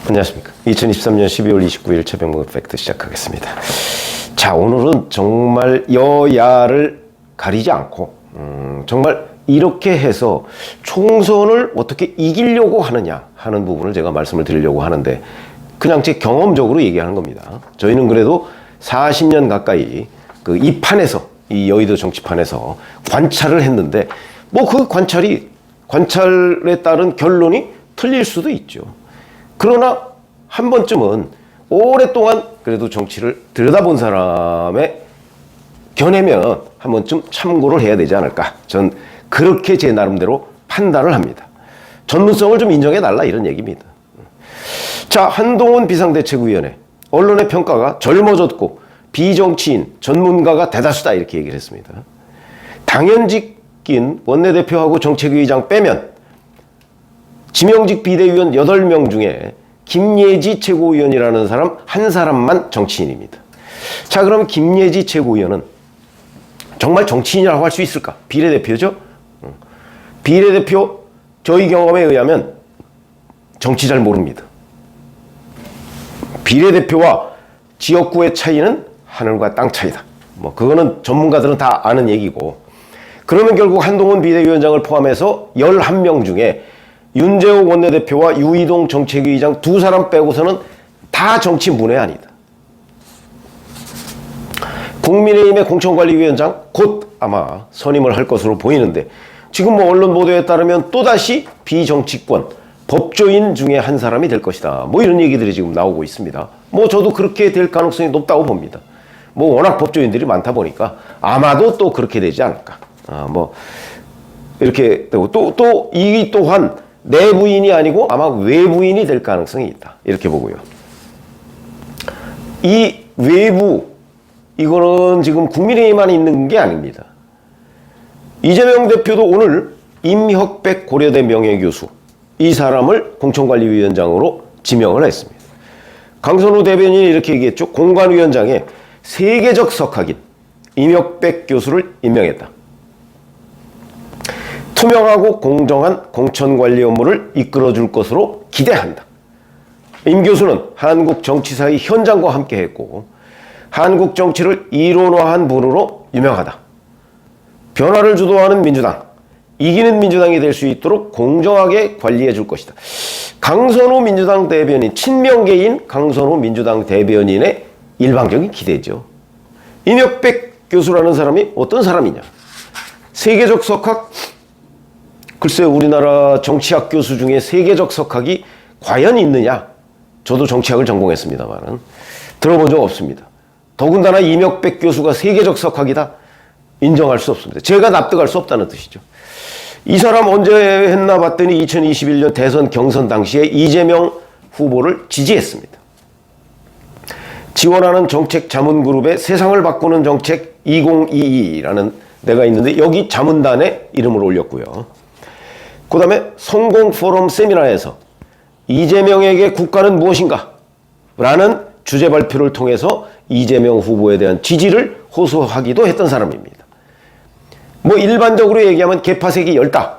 안녕하십니까. 2023년 12월 29일 최병무 팩트 시작하겠습니다. 자, 오늘은 정말 여야를 가리지 않고 정말 이렇게 해서 총선을 어떻게 이기려고 하느냐 하는 부분을 제가 말씀을 드리려고 하는데, 그냥 제 경험적으로 얘기하는 겁니다. 저희는 그래도 40년 가까이 이 판에서, 이 여의도 정치판에서 관찰을 했는데, 뭐 그 관찰에 따른 결론이 틀릴 수도 있죠. 그러나 한 번쯤은 오랫동안 그래도 정치를 들여다본 사람의 견해면 한 번쯤 참고를 해야 되지 않을까. 전 그렇게 제 나름대로 판단을 합니다. 전문성을 좀 인정해달라, 이런 얘기입니다. 자, 한동훈 비상대책위원회. 언론의 평가가 젊어졌고 비정치인, 전문가가 대다수다, 이렇게 얘기를 했습니다. 당연직인 원내대표하고 정책위의장 빼면 지명직 비대위원 8명 중에 김예지 최고위원이라는 사람 한 사람만 정치인입니다. 자, 그러면 김예지 최고위원은 정말 정치인이라고 할 수 있을까? 비례대표죠? 비례대표, 저희 경험에 의하면 정치 잘 모릅니다. 비례대표와 지역구의 차이는 하늘과 땅 차이다. 뭐 그거는 전문가들은 다 아는 얘기고, 그러면 결국 한동훈 비대위원장을 포함해서 11명 중에 윤재욱 원내대표와 유이동 정책위의장 두 사람 빼고서는 다 정치 문외한이다. 국민의힘의 공천관리위원장 곧 아마 선임을 할 것으로 보이는데, 지금 뭐 언론 보도에 따르면 또다시 비정치권 법조인 중에 한 사람이 될 것이다. 뭐 이런 얘기들이 지금 나오고 있습니다. 뭐 저도 그렇게 될 가능성이 높다고 봅니다. 뭐 워낙 법조인들이 많다 보니까 아마도 또 그렇게 되지 않을까. 뭐 이렇게 되고, 또 이 또한 내부인이 아니고 아마 외부인이 될 가능성이 있다, 이렇게 보고요. 이 외부, 이거는 지금 국민의힘만 있는 게 아닙니다. 이재명 대표도 오늘 임혁백 고려대 명예교수, 이 사람을 공천관리위원장으로 지명을 했습니다. 강선우 대변인이 이렇게 얘기했죠. 공관위원장에 세계적 석학인 임혁백 교수를 임명했다. 투명하고 공정한 공천관리 업무를 이끌어줄 것으로 기대한다. 임 교수는 한국 정치사의 현장과 함께했고 한국 정치를 이론화한 분으로 유명하다. 변화를 주도하는 민주당, 이기는 민주당이 될 수 있도록 공정하게 관리해 줄 것이다. 강선우 민주당 대변인, 친명계인 강선우 민주당 대변인의 일방적인 기대죠. 임혁백 교수라는 사람이 어떤 사람이냐? 세계적 석학, 글쎄 우리나라 정치학 교수 중에 세계적 석학이 과연 있느냐? 저도 정치학을 전공했습니다만 들어본 적 없습니다. 더군다나 임혁백 교수가 세계적 석학이다? 인정할 수 없습니다. 제가 납득할 수 없다는 뜻이죠. 이 사람 언제 했나 봤더니 2021년 대선 경선 당시에 이재명 후보를 지지했습니다. 지원하는 정책 자문그룹의 세상을 바꾸는 정책 2022라는 데가 있는데, 여기 자문단에 이름을 올렸고요. 그 다음에 성공포럼 세미나에서 이재명에게 국가는 무엇인가? 라는 주제 발표를 통해서 이재명 후보에 대한 지지를 호소하기도 했던 사람입니다. 뭐 일반적으로 얘기하면 개파색이 엷다,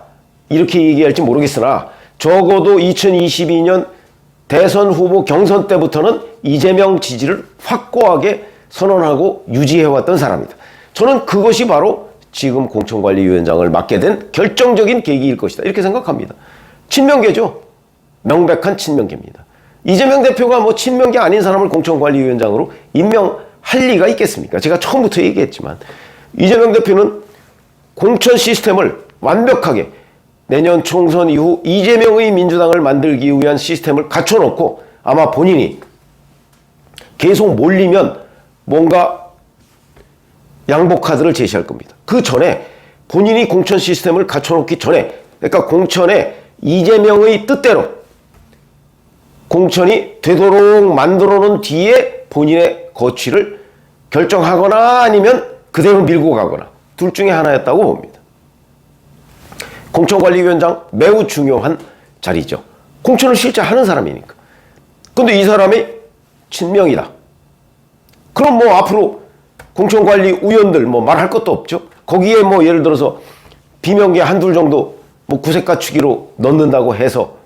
이렇게 얘기할지 모르겠으나 적어도 2022년 대선 후보 경선 때부터는 이재명 지지를 확고하게 선언하고 유지해왔던 사람이다. 저는 그것이 바로 지금 공천관리위원장을 맡게 된 결정적인 계기일 것이다, 이렇게 생각합니다. 친명계죠. 명백한 친명계입니다. 이재명 대표가 뭐 친명계 아닌 사람을 공천관리위원장으로 임명할 리가 있겠습니까? 제가 처음부터 얘기했지만 이재명 대표는 공천 시스템을 완벽하게 내년 총선 이후 이재명의 민주당을 만들기 위한 시스템을 갖춰놓고 아마 본인이 계속 몰리면 뭔가 양보카드를 제시할 겁니다. 그 전에 본인이 공천 시스템을 갖춰놓기 전에, 그러니까 공천에 이재명의 뜻대로 공천이 되도록 만들어 놓은 뒤에 본인의 거취를 결정하거나 아니면 그대로 밀고 가거나 둘 중에 하나였다고 봅니다. 공천관리위원장 매우 중요한 자리죠. 공천을 실제 하는 사람이니까. 근데 이 사람이 친명이다. 그럼 뭐 앞으로 공천관리위원들 뭐 말할 것도 없죠. 거기에 뭐 예를 들어서 비명계 한둘 정도 뭐 구색 갖추기로 넣는다고 해서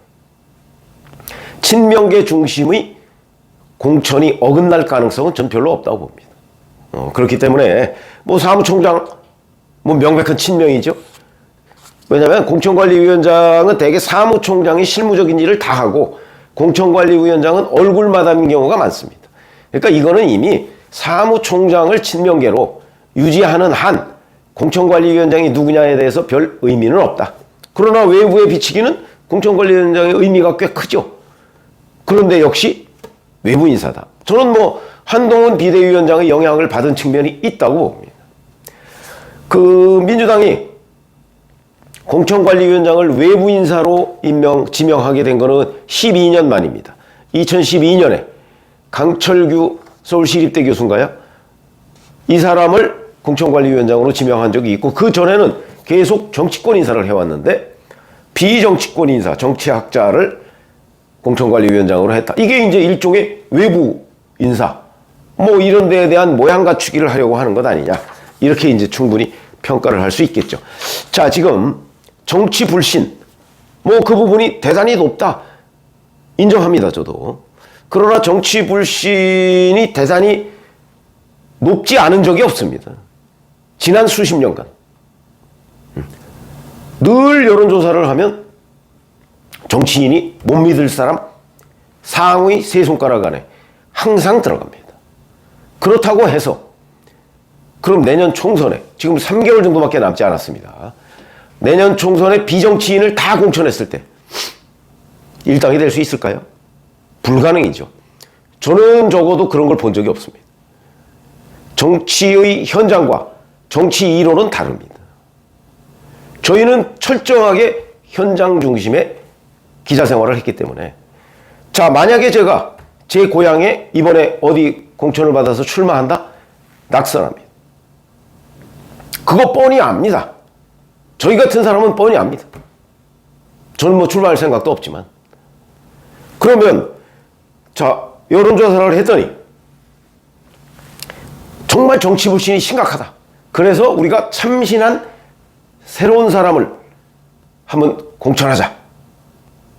친명계 중심의 공천이 어긋날 가능성은 전 별로 없다고 봅니다. 그렇기 때문에 뭐 사무총장 뭐 명백한 친명이죠. 왜냐하면 공천관리위원장은 대개 사무총장이 실무적인 일을 다 하고 공천관리위원장은 얼굴마담인 경우가 많습니다. 그러니까 이거는 이미 사무총장을 친명계로 유지하는 한 공천관리위원장이 누구냐에 대해서 별 의미는 없다. 그러나 외부에 비치기는 공천관리위원장의 의미가 꽤 크죠. 그런데 역시 외부 인사다. 저는 뭐 한동훈 비대위원장의 영향을 받은 측면이 있다고 봅니다. 그 민주당이 공천관리위원장을 외부 인사로 지명하게 된 것은 12년 만입니다. 2012년에 강철규 서울시립대 교수인가요? 이 사람을 공천관리위원장으로 지명한 적이 있고 그 전에는 계속 정치권 인사를 해왔는데 비정치권 인사, 정치학자를 공천관리위원장으로 했다. 이게 이제 일종의 외부 인사, 뭐 이런 데에 대한 모양 갖추기를 하려고 하는 것 아니냐. 이렇게 이제 충분히 평가를 할 수 있겠죠. 자, 지금 정치 불신, 뭐 그 부분이 대단히 높다. 인정합니다, 저도. 그러나 정치 불신이 대단히 높지 않은 적이 없습니다. 지난 수십 년간. 늘 여론조사를 하면 정치인이 못 믿을 사람 상위 세 손가락 안에 항상 들어갑니다. 그렇다고 해서 그럼 내년 총선에 지금 3개월 정도밖에 남지 않았습니다. 내년 총선에 비정치인을 다 공천했을 때 일당이 될 수 있을까요? 불가능이죠. 저는 적어도 그런 걸 본 적이 없습니다. 정치의 현장과 정치 이론은 다릅니다. 저희는 철저하게 현장 중심의 기자 생활을 했기 때문에 자, 만약에 제가 제 고향에 이번에 어디 공천을 받아서 출마한다? 낙선합니다. 그거 뻔히 압니다. 저희 같은 사람은 뻔히 압니다. 저는 뭐 출마할 생각도 없지만. 그러면 자, 여론조사를 했더니 정말 정치 불신이 심각하다. 그래서 우리가 참신한 새로운 사람을 한번 공천하자.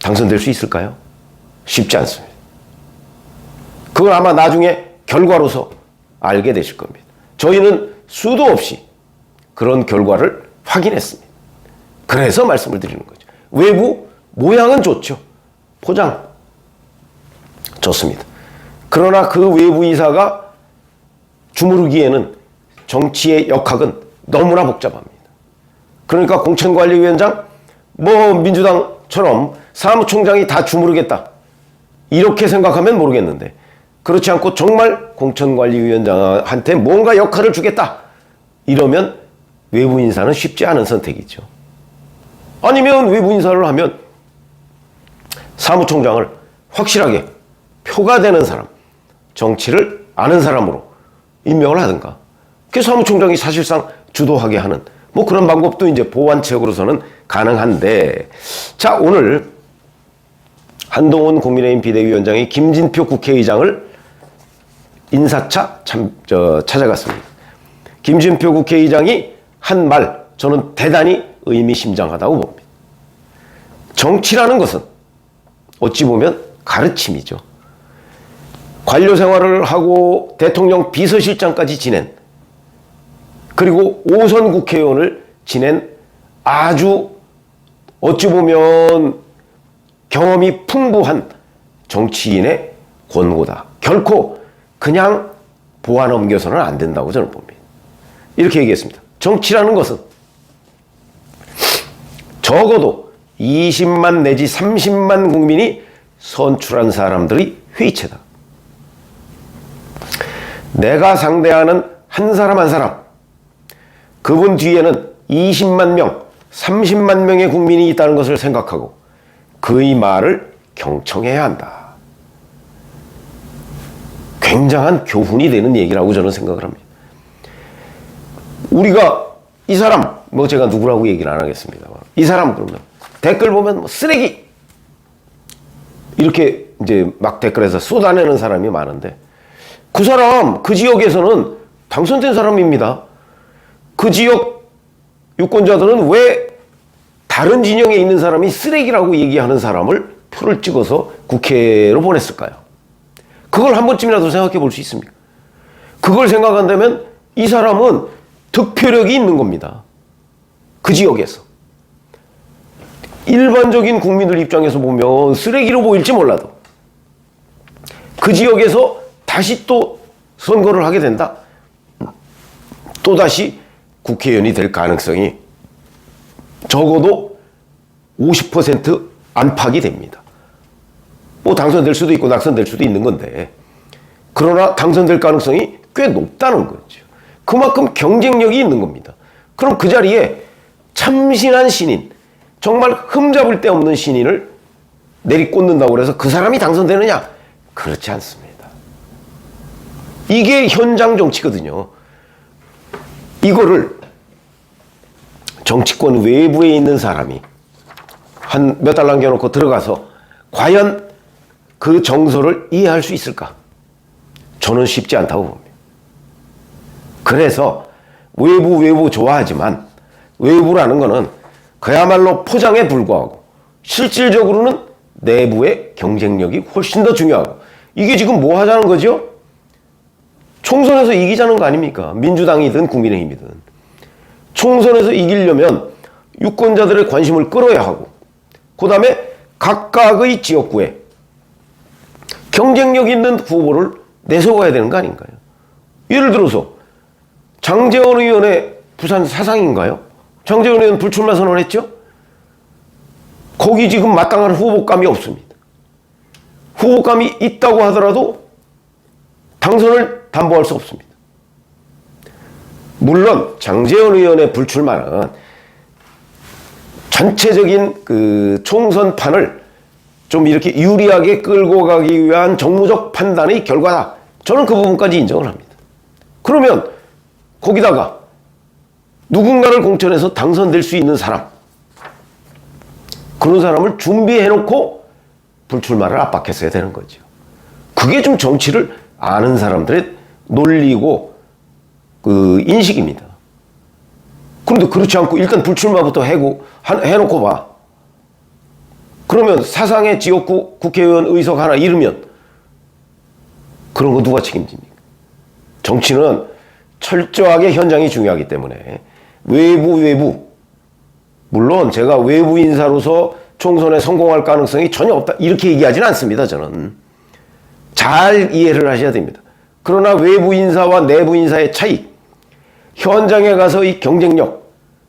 당선될 수 있을까요? 쉽지 않습니다. 그걸 아마 나중에 결과로서 알게 되실 겁니다. 저희는 수도 없이 그런 결과를 확인했습니다. 그래서 말씀을 드리는 거죠. 외부 모양은 좋죠. 포장 좋습니다. 그러나 그 외부 이사가 주무르기에는 정치의 역학은 너무나 복잡합니다. 그러니까 공천관리위원장, 뭐 민주당처럼 사무총장이 다 주무르겠다. 이렇게 생각하면 모르겠는데 그렇지 않고 정말 공천관리위원장한테 뭔가 역할을 주겠다. 이러면 외부 인사는 쉽지 않은 선택이죠. 아니면 외부 인사를 하면 사무총장을 확실하게 표가 되는 사람, 정치를 아는 사람으로 임명을 하든가. 그 사무총장이 사실상 주도하게 하는 뭐 그런 방법도 이제 보완책으로서는 가능한데, 자, 오늘 한동훈 국민의힘 비대위원장이 김진표 국회의장을 인사차 찾아갔습니다. 김진표 국회의장이 한 말, 저는 대단히 의미심장하다고 봅니다. 정치라는 것은 어찌 보면 가르침이죠. 관료 생활을 하고 대통령 비서실장까지 지낸, 그리고 5선 국회의원을 지낸 아주 어찌 보면 경험이 풍부한 정치인의 권고다. 결코 그냥 보아 넘겨서는 안 된다고 저는 봅니다. 이렇게 얘기했습니다. 정치라는 것은 적어도 20만 내지 30만 국민이 선출한 사람들의 회의체다. 내가 상대하는 한 사람 한 사람, 그분 뒤에는 20만 명, 30만 명의 국민이 있다는 것을 생각하고 그의 말을 경청해야 한다. 굉장한 교훈이 되는 얘기라고 저는 생각을 합니다. 우리가 이 사람, 뭐 제가 누구라고 얘기를 안 하겠습니다. 이 사람 그러면 댓글 보면 뭐 쓰레기 이렇게 이제 막 댓글에서 쏟아내는 사람이 많은데 그 사람, 그 지역에서는 당선된 사람입니다. 그 지역 유권자들은 왜 다른 진영에 있는 사람이 쓰레기라고 얘기하는 사람을 표를 찍어서 국회로 보냈을까요? 그걸 한 번쯤이라도 생각해 볼 수 있습니까? 그걸 생각한다면 이 사람은 득표력이 있는 겁니다. 그 지역에서. 일반적인 국민들 입장에서 보면 쓰레기로 보일지 몰라도 그 지역에서 다시 또 선거를 하게 된다? 또다시 국회의원이 될 가능성이 적어도 50% 안팎이 됩니다. 뭐 당선될 수도 있고 낙선될 수도 있는 건데, 그러나 당선될 가능성이 꽤 높다는 거죠. 그만큼 경쟁력이 있는 겁니다. 그럼 그 자리에 참신한 신인, 정말 흠잡을 데 없는 신인을 내리꽂는다고 해서 그 사람이 당선되느냐? 그렇지 않습니다. 이게 현장 정치거든요. 이거를 정치권 외부에 있는 사람이 한 몇 달 남겨놓고 들어가서 과연 그 정서를 이해할 수 있을까? 저는 쉽지 않다고 봅니다. 그래서 외부 좋아하지만 외부라는 거는 그야말로 포장에 불과하고 실질적으로는 내부의 경쟁력이 훨씬 더 중요하고, 이게 지금 뭐 하자는 거죠? 총선에서 이기자는 거 아닙니까? 민주당이든 국민의힘이든. 총선에서 이기려면 유권자들의 관심을 끌어야 하고, 그 다음에 각각의 지역구에 경쟁력 있는 후보를 내세워야 되는 거 아닌가요? 예를 들어서 장제원 의원의 부산 사상인가요? 장제원 의원 불출마 선언했죠? 거기 지금 마땅한 후보감이 없습니다. 후보감이 있다고 하더라도 당선을 담보할 수 없습니다. 물론 장제원 의원의 불출마는 전체적인 그 총선판을 좀 이렇게 유리하게 끌고 가기 위한 정무적 판단의 결과다. 저는 그 부분까지 인정을 합니다. 그러면 거기다가 누군가를 공천해서 당선될 수 있는 사람, 그런 사람을 준비해놓고 불출마를 압박했어야 되는 거죠. 그게 좀 정치를 아는 사람들의 논리고 그 인식입니다. 그런데 그렇지 않고 일단 불출마부터 해놓고 봐. 그러면 사상의 지역구 국회의원 의석 하나 잃으면 그런 거 누가 책임집니까? 정치는 철저하게 현장이 중요하기 때문에 외부, 물론 제가 외부 인사로서 총선에 성공할 가능성이 전혀 없다 이렇게 얘기하지는 않습니다. 저는 잘 이해를 하셔야 됩니다. 그러나 외부 인사와 내부 인사의 차이, 현장에 가서 이 경쟁력,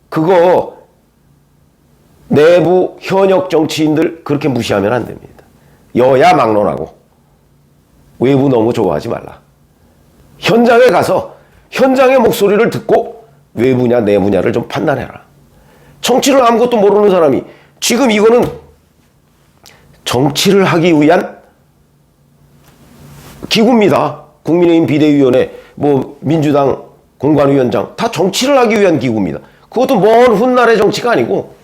그거 내부 현역 정치인들 그렇게 무시하면 안 됩니다. 여야 막론하고 외부 너무 좋아하지 말라. 현장에 가서 현장의 목소리를 듣고 외부냐 내부냐를 좀 판단해라. 정치를 아무것도 모르는 사람이, 지금 이거는 정치를 하기 위한 기구입니다. 국민의힘 비대위원회, 뭐 민주당 공관위원장 다 정치를 하기 위한 기구입니다. 그것도 먼 훗날의 정치가 아니고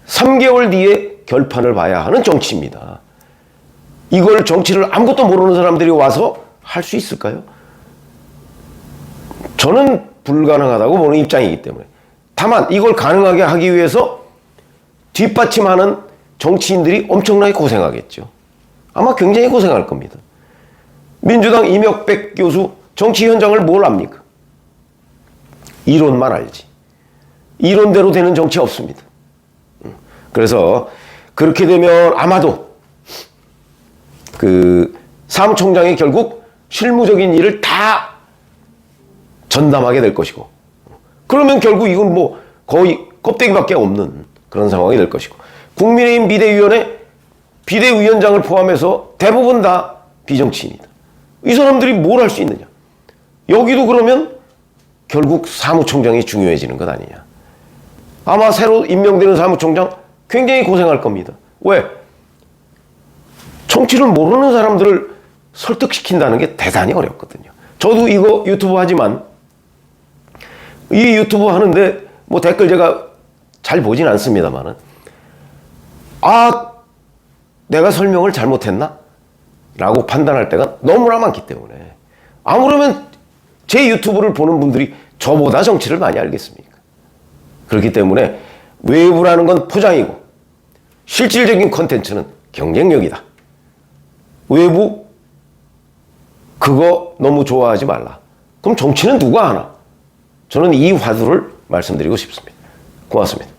3개월 뒤에 결판을 봐야 하는 정치입니다. 이걸 정치를 아무것도 모르는 사람들이 와서 할 수 있을까요? 저는 불가능하다고 보는 입장이기 때문에. 다만 이걸 가능하게 하기 위해서 뒷받침하는 정치인들이 엄청나게 고생하겠죠. 아마 굉장히 고생할 겁니다. 민주당 이명백 교수 정치 현장을 뭘 압니까? 이론만 알지. 이론대로 되는 정치 없습니다. 그래서 그렇게 되면 아마도 그 사무총장이 결국 실무적인 일을 다 전담하게 될 것이고, 그러면 결국 이건 뭐 거의 껍데기밖에 없는 그런 상황이 될 것이고, 국민의힘 비대위원회 비대위원장을 포함해서 대부분 다 비정치인이다. 이 사람들이 뭘 할 수 있느냐? 여기도 그러면 결국 사무총장이 중요해지는 것 아니냐. 아마 새로 임명되는 사무총장 굉장히 고생할 겁니다. 왜? 정치를 모르는 사람들을 설득시킨다는 게 대단히 어렵거든요. 저도 이거 유튜브 하지만 이 유튜브 하는데 뭐 댓글 제가 잘 보진 않습니다만은, 아, 내가 설명을 잘못했나? 라고 판단할 때가 너무나 많기 때문에, 아무러면 제 유튜브를 보는 분들이 저보다 정치를 많이 알겠습니까? 그렇기 때문에 외부라는 건 포장이고 실질적인 컨텐츠는 경쟁력이다. 외부 그거 너무 좋아하지 말라. 그럼 정치는 누가 하나? 저는 이 화두를 말씀드리고 싶습니다. 고맙습니다.